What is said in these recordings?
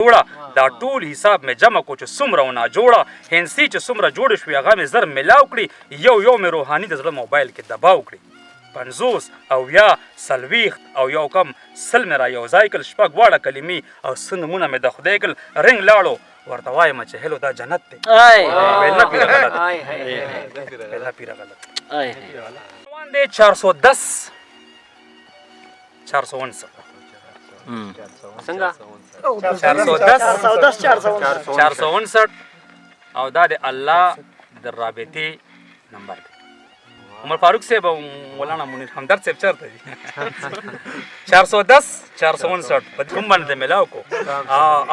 جوړه دا ټول حساب مې جمع کو چې څومره ونه جوړه هندسي چې څومره جوړې شوې هغه مې زر میلاو کړي یو مې روحاني د زړه موبایل کې دباو کړي 50 او یا 40 او یو کم سل مې را یو ځای کړل شپږ واړه کلمې او څه نومونه مې د خدای کړل رنګ لاړو ورته وایم چې هلو دا جنت دی ویل نه پیره غلط روان دی 410 459 څنګه 459 او دا د الله د رابطې نمبر دی عمر فاروق صاحب او مولانا منیر همدرد صاحب چرته دي 410 459 په کوم باندې ملاو کو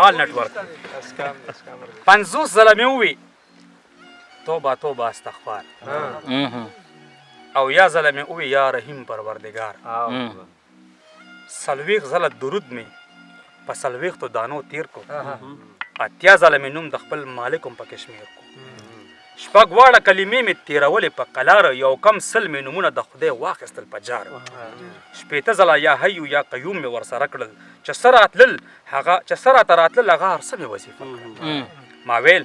آل نتورک 50 ځله مې ووي توبه استغفار او یا ځله مې ووي یا رحیم پروردگار 40 ځله درود مې په 40 دانو تیر کو 80 ځله مې نوم د خپل مالک هم پکې شمیر کو شپږ واړه کلمې مې تیرولې په قلار یو کم سل مې نومونه د خدای واخیستل په جار شپېته ځله یا حیو یا قیوم مې ورسره کړل چې څه راته راتلل هغه هر څه مې وظیفه ما ویل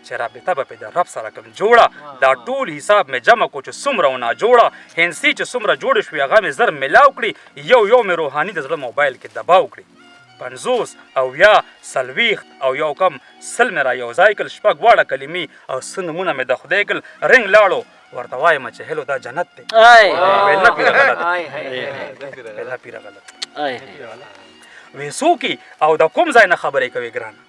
چې رابطه به پې د رب سره کوم جوړه دا ټول حساب مې جمع کو چې څومره ونه جوړه هندسي چې څومره جوړې شوې هغه مې زر میلاو کړي یو مې روحاني د زړه موبایل کې دباو کړي 50 او یا 40 او یو کم سل مې را یو ځای کړل شپږ واړه کلمې او څه نومونه مې د خدای کړل رنګ لاړو ورته وایم چې هلو دا جنت دی ویل نه پیره غلط وې څوکي او د کوم ځای نه خبرې کوي ګرانه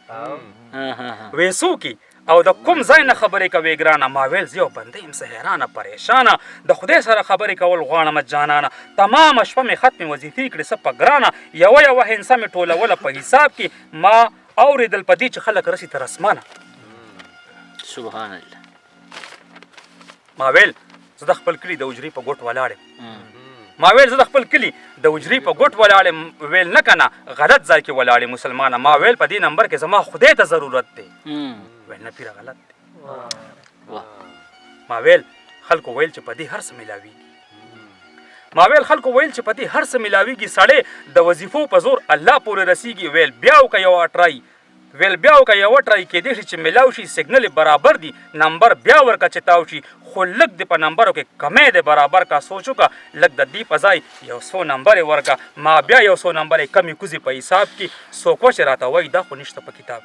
وې څوکي او د کوم ځای نه خبرې کوي ګرانه ما ویل زه یو بنده یم څه حیرانه پریشانه د خدای سره خبرې کول غواړم جانانه تمامه شپه مې ختمې وظیفې کړې څه په ګرانه یوه هندسه مې ټولوله په حساب کې ما اورېدل په دې چې خلک رسي تر اسمانه سبحان الله ما ویل زه د خپل کلي د اجرې په ګوټ ولاړ یم ویل نه کنه غلط ځای کې ولاړې مسلمانه ما ویل په دې نمبر کې زما خدای ته ضرورت دی ویل نه پیره غلط دی ما ویل خلکو ویل چې په دې هر څه ملاویږي سړی د وظیفو په زور الله پورې رسیږي ویل بیا وکه یو ټرای کېدای شي چې ملاو شي سیګنل برابر دی نمبر بیا ورکه چې تاو شي خو لږ د په نمبرو کې کمی دی برابر کا سوچو کا لږ د دې په ځای 100 نمبر ورکه ما بیا 100 نمبر کمی کوزي په حساب کې څوک چې راته وایي دا خو نشته په کتاب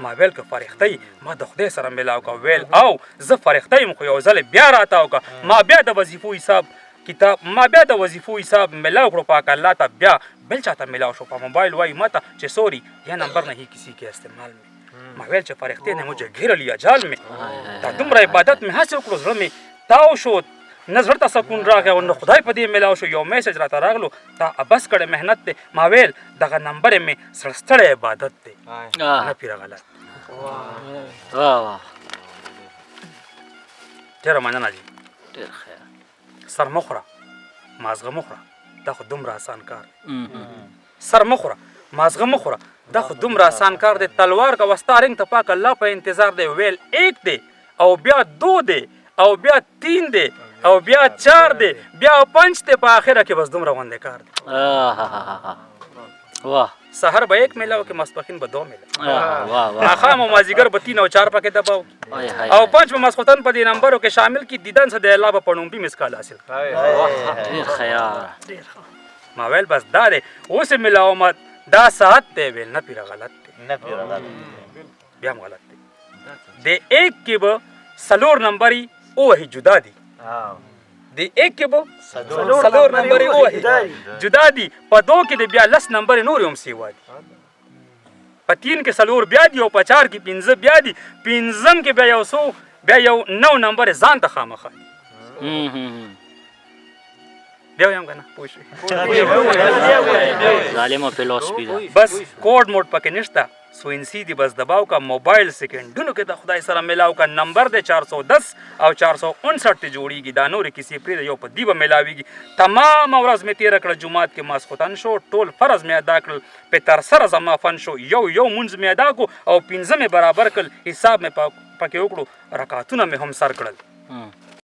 ما ویل که فرښتې ما د خدای سره ملاو کا ویل او زه فرښتې خو یو ځل بیا راته وکړه ما بیا د وظیفو حساب ملاو کړو پاک الله ته بیا بل چاته ملاو شو په موبایل وای ماته چې سوري یہ نمبر نہیں کسی کے استعمال میں ما ویل چې فرښتې نه مجھے گھیر لیا جال میں دا دومره عبادت مې هڅه وکړو زړه مې تاو شو نظر ته سکون راغی او خدای په دې ملاو شو یو میسج راته راغلو تا ابس کړه مهنت دی ما ویل دغه نمبر مې سړستړی عبادت دی نه پیره غلط ډېره مننه جي ډېر خیر سر مخوره مازغه مخوره دا خو دومره آسان کار دی سر مخوره مازغه مخوره دا خو دومره آسان کار دی تلوار کا وستا رنگ ته پاک الله په انتظار دی ویل 1 دی او بیا 2 دی او بیا 3 دی او بیا 4 دی بیا 5 دی په اخره کې بس دومره غونډه کار دی واه سحر به 1 میلاو کې ماسپخین به 2 میلاو اخام او مازیګر به 3 او 4 پکې دباو او 5 به ماسختن په دې نمبرو کې شامل کی دیدن سره د الله په پړوم به مسکال حاصل ډېر خیال ما ویل بس دا دی اوس میلاو مت دا ساعت دی ویل نه پیره غلط دی بیا هم غلط دی د 1 کې به سلور نمبري او هی جدا دی د 1 کې به سلور نمبري او هی جدا دی په 2 کې د بیا 10 نمبر نور هم سیوا دی په 3 کې سلور بیا دی او په 4 کې 15 بیا دی 15 کې بیا یو 9 نمبر ځان ته خامخا بیا هم کنه پوښي ظالمو فلسفي ده بس کوډ موډ پکې نشته سو ان سی دی بس دباو کا موبایل سکندونو کې د خدای سره ملاو کا نمبر د 410 او 459 ته جوړیږي دا نور کسی پرې یو په دیبه ملاویږي تمام ورځ مې تیر کړ جمعات کې ماسختن شو ټول فرض مې ادا کړ په تر سره زما فن شو یو منځ مې ادا کو او 15 مې برابر کړ حساب مې پکې وکړو رکعاتونه مې هم سر کړل